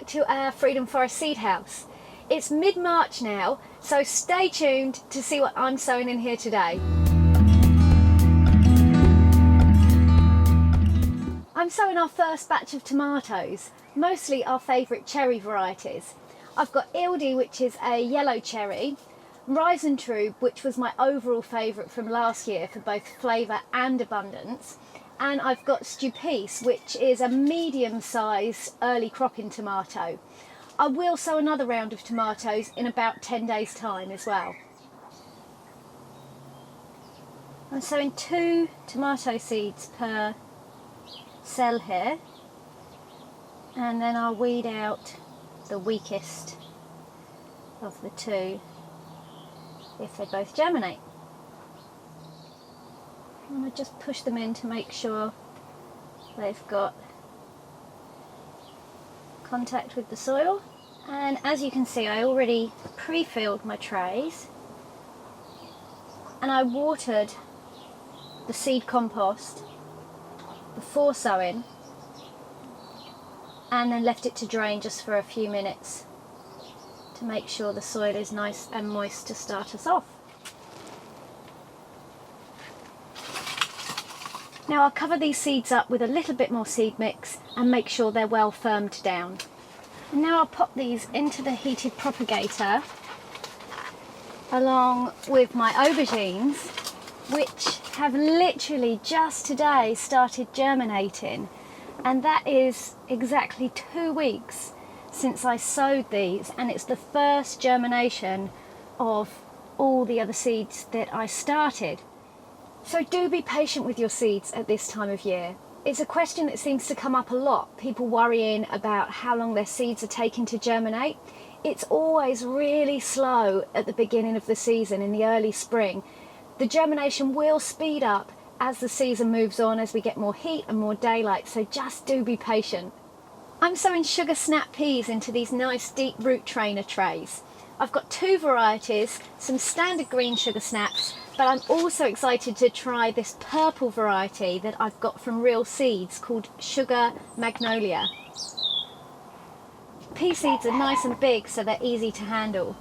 back to our Freedom Forest seed house. It's mid-March now, so stay tuned to see what I'm sowing in here today. I'm sowing our first batch of tomatoes, mostly our favourite cherry varieties. I've got Ildi, which is a yellow cherry, Reisentrub, which was my overall favourite from last year for both flavour and abundance, and I've got Stupice, which is a medium-sized early cropping tomato. I will sow another round of tomatoes in about 10 days' time as well. I'm sowing 2 tomato seeds per cell here, and then I'll weed out the weakest of the 2 if they both germinate. And I just push them in to make sure they've got contact with the soil. And as you can see, I already pre-filled my trays, and I watered the seed compost before sowing and then left it to drain just for a few minutes to make sure the soil is nice and moist to start us off. Now I'll cover these seeds up with a little bit more seed mix and make sure they're well firmed down. And now I'll pop these into the heated propagator along with my aubergines, which have literally just today started germinating, and that is exactly 2 weeks since I sowed these, and it's the first germination of all the other seeds that I started. So do be patient with your seeds at this time of year. It's a question that seems to come up a lot, people worrying about how long their seeds are taking to germinate. It's always really slow at the beginning of the season in the early spring. The germination will speed up as the season moves on, as we get more heat and more daylight, so just do be patient. I'm sowing sugar snap peas into these nice deep root trainer trays. I've got 2 varieties, some standard green sugar snaps, but I'm also excited to try this purple variety that I've got from Real Seeds called Sugar Magnolia. Pea seeds are nice and big, so they're easy to handle.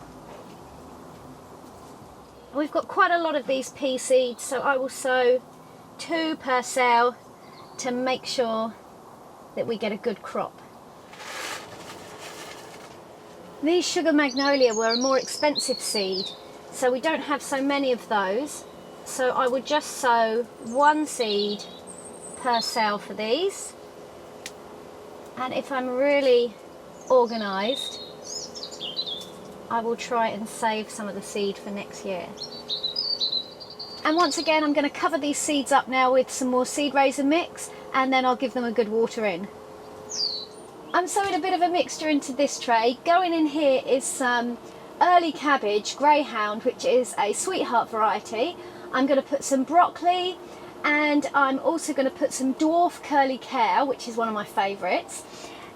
We've got quite a lot of these pea seeds, so I will sow 2 per cell to make sure that we get a good crop. These Sugar Magnolia were a more expensive seed, so we don't have so many of those, so I would just sow 1 seed per cell for these. And if I'm really organised, I will try and save some of the seed for next year. And once again, I'm going to cover these seeds up now with some more seed raiser mix, and then I'll give them a good water in. I'm sowing a bit of a mixture into this tray. Going in here is some early cabbage, Greyhound, which is a sweetheart variety. I'm going to put some broccoli, and I'm also going to put some dwarf curly kale, which is one of my favourites.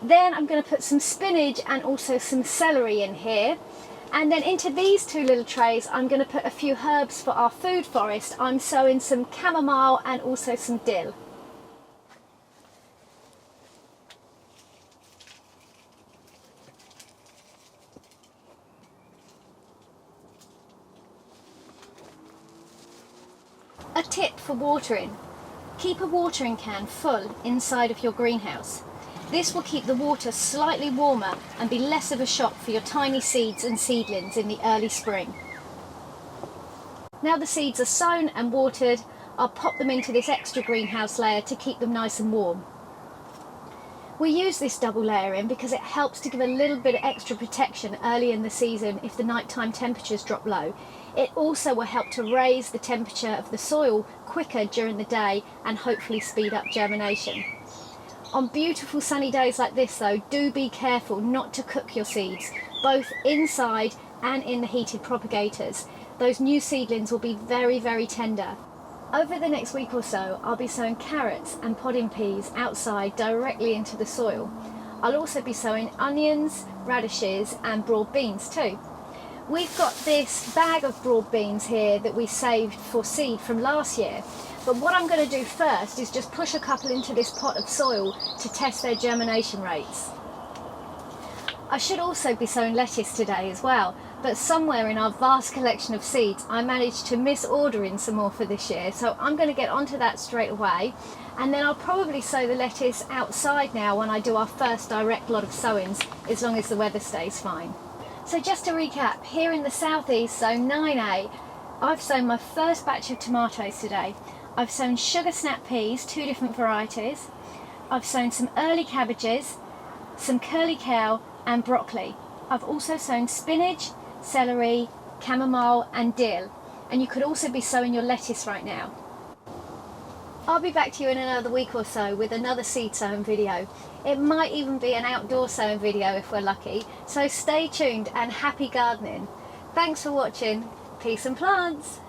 Then I'm going to put some spinach and also some celery in here. And then into these 2 little trays, I'm going to put a few herbs for our food forest. I'm sowing some chamomile and also some dill. A tip for watering: keep a watering can full inside of your greenhouse. This will keep the water slightly warmer and be less of a shock for your tiny seeds and seedlings in the early spring. Now the seeds are sown and watered, I'll pop them into this extra greenhouse layer to keep them nice and warm. We use this double layering because it helps to give a little bit of extra protection early in the season if the nighttime temperatures drop low. It also will help to raise the temperature of the soil quicker during the day and hopefully speed up germination. On beautiful sunny days like this though, do be careful not to cook your seeds, both inside and in the heated propagators. Those new seedlings will be very, very tender. Over the next week or so, I'll be sowing carrots and podding peas outside directly into the soil. I'll also be sowing onions, radishes and broad beans too. We've got this bag of broad beans here that we saved for seed from last year. But what I'm going to do first is just push a couple into this pot of soil to test their germination rates. I should also be sowing lettuce today as well, but somewhere in our vast collection of seeds I managed to miss ordering some more for this year, so I'm going to get onto that straight away, and then I'll probably sow the lettuce outside now when I do our first direct lot of sowings, as long as the weather stays fine. So just to recap, here in the southeast, zone 9A, I've sown my first batch of tomatoes today. I've sown sugar snap peas, 2 different varieties. I've sown some early cabbages, some curly kale and broccoli. I've also sown spinach, celery, chamomile and dill, and you could also be sowing your lettuce right now. I'll be back to you in another week or so with another seed sowing video. It might even be an outdoor sowing video if we're lucky, so stay tuned and happy gardening. Thanks for watching. Peace and plants!